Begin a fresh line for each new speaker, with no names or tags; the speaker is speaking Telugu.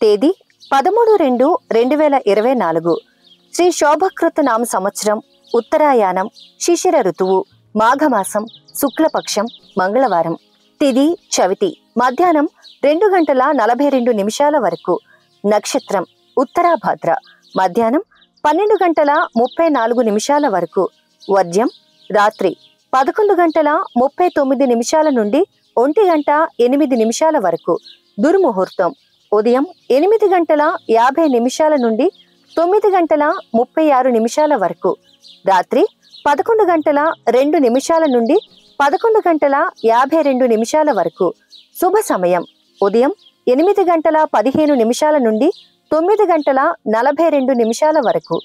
తేదీ 13/2/2024 శ్రీ శోభకృత నామ సంవత్సరం ఉత్తరాయణం శిశిర ఋతువు మాఘమాసం శుక్లపక్షం మంగళవారం తిథి చవితి మధ్యాహ్నం 2:42 వరకు నక్షత్రం ఉత్తరాభాద్ర మధ్యాహ్నం 12:34 వరకు వర్జ్యం రాత్రి 11:39 నుండి 1:08 వరకు దుర్ముహూర్తం ఉదయం 8:50 నుండి 9:36 వరకు రాత్రి 11:02 నుండి 11:52 వరకు శుభ సమయం ఉదయం 8:15 నుండి 9:42 వరకు